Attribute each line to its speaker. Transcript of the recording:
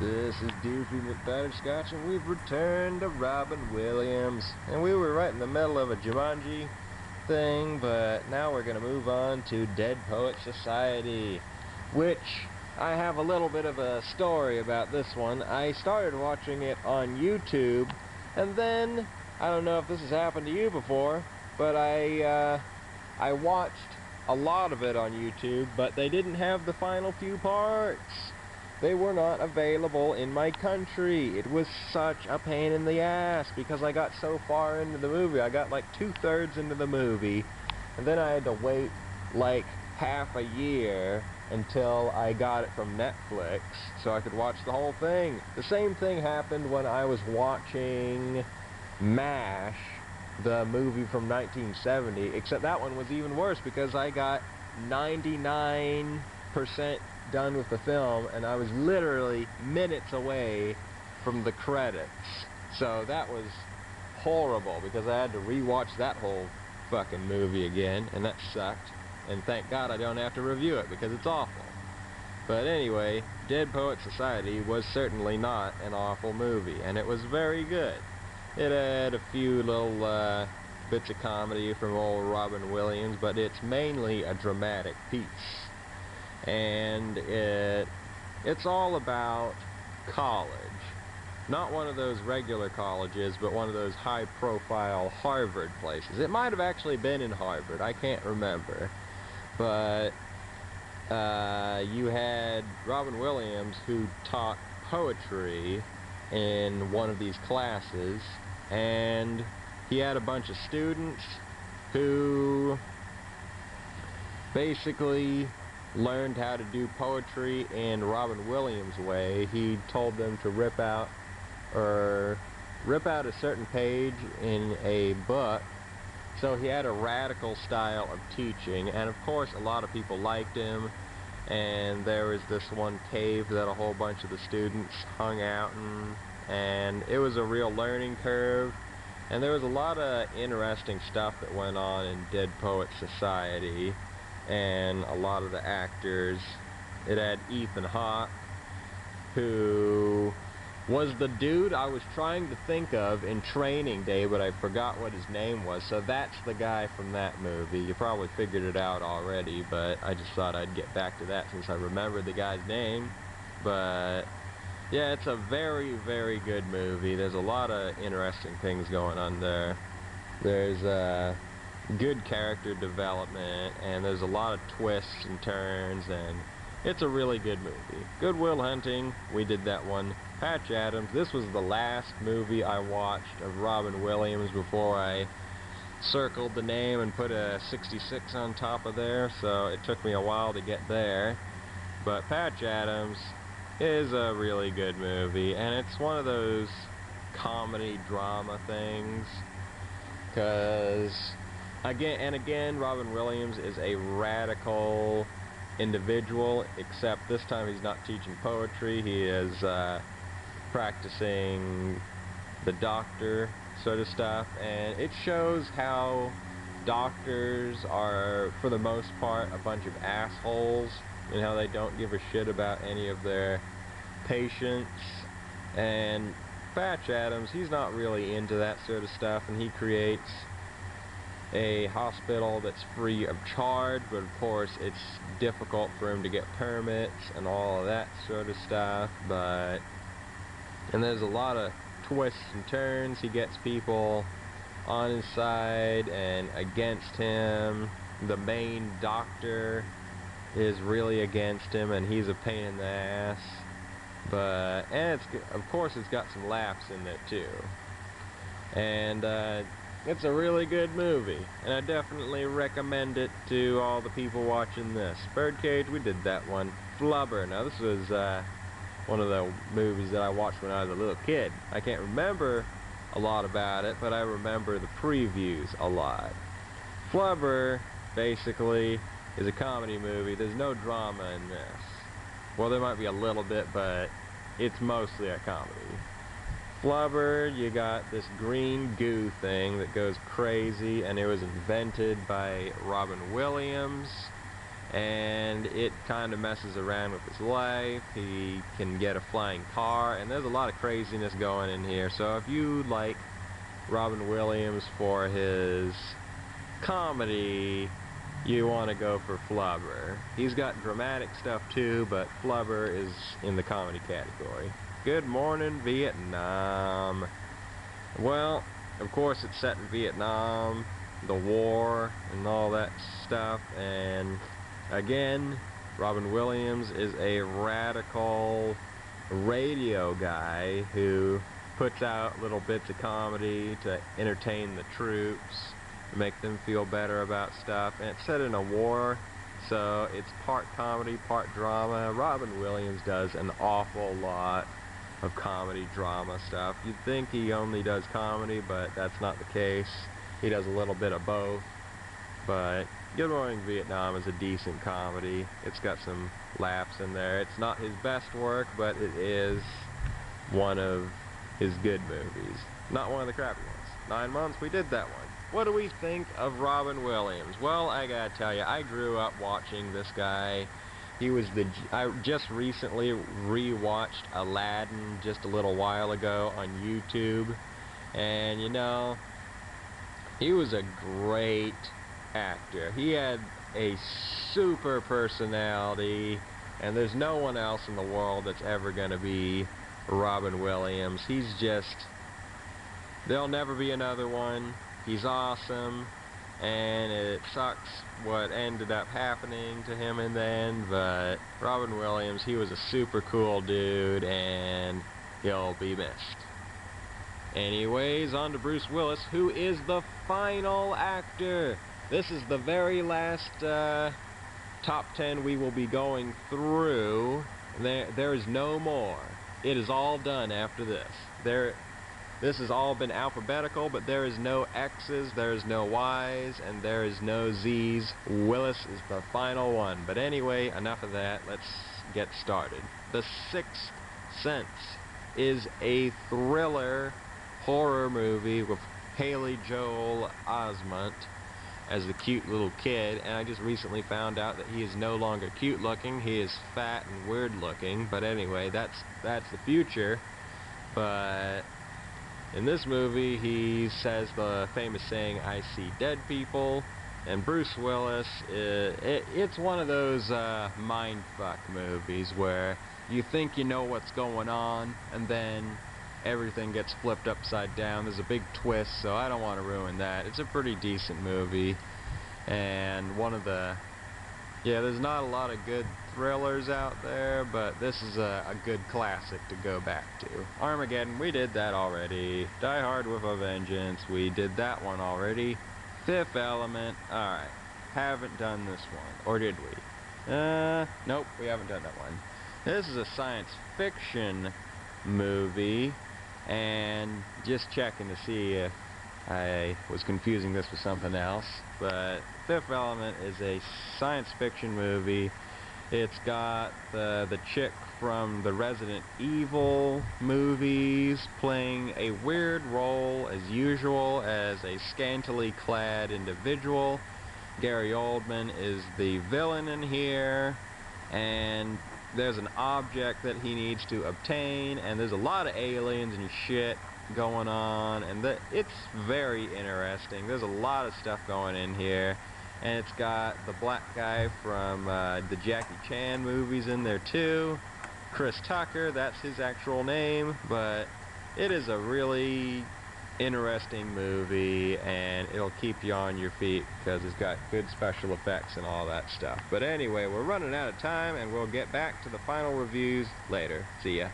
Speaker 1: This is Doofy McButterscotch, and we've returned to Robin Williams. And we were right in the middle of a Jumanji thing, but now we're going to move on to Dead Poets Society, which I have a little bit of a story about this one. I started watching it on YouTube, and then, I don't know if this has happened to you before, but I watched a lot of it on YouTube, but they didn't have the final few parts. They were not available in my country. It was such a pain in the ass because I got so far into the movie. I got like 2/3 into the movie, and then I had to wait like half a year until I got it from Netflix so I could watch the whole thing. The same thing happened when I was watching MASH, the movie from 1970, except that one was even worse because I got 99% done with the film and I was literally minutes away from the credits. So that was horrible because I had to rewatch that whole fucking movie again, and that sucked. And thank God I don't have to review it because it's awful. But anyway, Dead Poets Society was certainly not an awful movie, and it was very good. It had a few little bits of comedy from old Robin Williams, but it's mainly a dramatic piece. And it's all about college. Not one of those regular colleges, but one of those high-profile Harvard places. It might have actually been in Harvard, I can't remember. But you had Robin Williams, who taught poetry in one of these classes, and he had a bunch of students who basically learned how to do poetry in Robin Williams' way. He told them to rip out a certain page in a book. So he had a radical style of teaching, and of course a lot of people liked him. And there was this one cave that a whole bunch of the students hung out in, and it was a real learning curve. And there was a lot of interesting stuff that went on in Dead Poets Society, and a lot of the actors. It had Ethan Hawke, who was the dude I was trying to think of in Training Day, but I forgot what his name was. So that's the guy from that movie. You probably figured it out already, but I just thought I'd get back to that since I remembered the guy's name. But yeah, it's a very, very good movie. There's a lot of interesting things going on there. There's good character development, and there's a lot of twists and turns, and it's a really good movie. Good Will Hunting, we did that one. Patch Adams, this was the last movie I watched of Robin Williams before I circled the name and put a 66 on top of there, so it took me a while to get there. But Patch Adams is a really good movie, and it's one of those comedy drama things, because again, Robin Williams is a radical individual, except this time he's not teaching poetry. He is practicing the doctor sort of stuff, and it shows how doctors are, for the most part, a bunch of assholes, and how they don't give a shit about any of their patients. And Patch Adams, he's not really into that sort of stuff, and he creates a hospital that's free of charge, but of course it's difficult for him to get permits and all of that sort of stuff. And there's a lot of twists and turns. He gets people on his side and against him. The main doctor is really against him, and he's a pain in the ass. And of course it's got some laughs in it too. And it's a really good movie, and I definitely recommend it to all the people watching this. Birdcage, we did that one. Flubber, now this was one of the movies that I watched when I was a little kid. I can't remember a lot about it, but I remember the previews a lot. Flubber, basically, is a comedy movie. There's no drama in this. Well, there might be a little bit, but it's mostly a comedy. Flubber, you got this green goo thing that goes crazy, and it was invented by Robin Williams, and it kind of messes around with his life. He can get a flying car, and there's a lot of craziness going in here. So if you like Robin Williams for his comedy, you want to go for Flubber. He's got dramatic stuff too, but Flubber is in the comedy category. Good morning, Vietnam. Well, of course it's set in Vietnam, the war, and all that stuff, and again, Robin Williams is a radical radio guy who puts out little bits of comedy to entertain the troops, make them feel better about stuff, and it's set in a war, so it's part comedy, part drama. Robin Williams does an awful lot of comedy drama stuff. You'd think he only does comedy, but that's not the case. He does a little bit of both. But Good Morning Vietnam is a decent comedy. It's got some laughs in there. It's not his best work, but it is one of his good movies. Not one of the crappy ones. 9 Months, we did that one. What do we think of Robin Williams? Well, I gotta tell you, I grew up watching this guy. I just recently re-watched Aladdin just a little while ago on YouTube, and you know, he was a great actor. He had a super personality, and there's no one else in the world that's ever gonna be Robin Williams. He's just, there'll never be another one. He's awesome, and it sucks what ended up happening to him in the end, but Robin Williams, he was a super cool dude, and he'll be missed. Anyways, on to Bruce Willis, who is the final actor. This is the very last top 10 we will be going through. There is no more. It is all done after this. This has all been alphabetical, but there is no X's, there is no Y's, and there is no Z's. Willis is the final one. But anyway, enough of that. Let's get started. The Sixth Sense is a thriller horror movie with Haley Joel Osment as the cute little kid, and I just recently found out that he is no longer cute looking. He is fat and weird looking, but anyway, that's the future. But in this movie, he says the famous saying, "I see dead people," and Bruce Willis, it's one of those mindfuck movies where you think you know what's going on, and then everything gets flipped upside down. There's a big twist, so I don't want to ruin that. It's a pretty decent movie, and there's not a lot of good thrillers out there, but this is a good classic to go back to. Armageddon, we did that already. Die Hard with a Vengeance, we did that one already. Fifth Element, alright. Haven't done this one, or did we? Nope, we haven't done that one. This is a science fiction movie, and just checking to see if I was confusing this with something else, but Fifth Element is a science fiction movie. It's got the chick from the Resident Evil movies playing a weird role as usual as a scantily clad individual. Gary Oldman is the villain in here, and there's an object that he needs to obtain, and there's a lot of aliens and shit going on, and it's very interesting. There's a lot of stuff going in here, and it's got the black guy from the Jackie Chan movies in there too. Chris Tucker, that's his actual name, but it is a really interesting movie, and it'll keep you on your feet because it's got good special effects and all that stuff. But anyway, we're running out of time, and we'll get back to the final reviews later. See ya.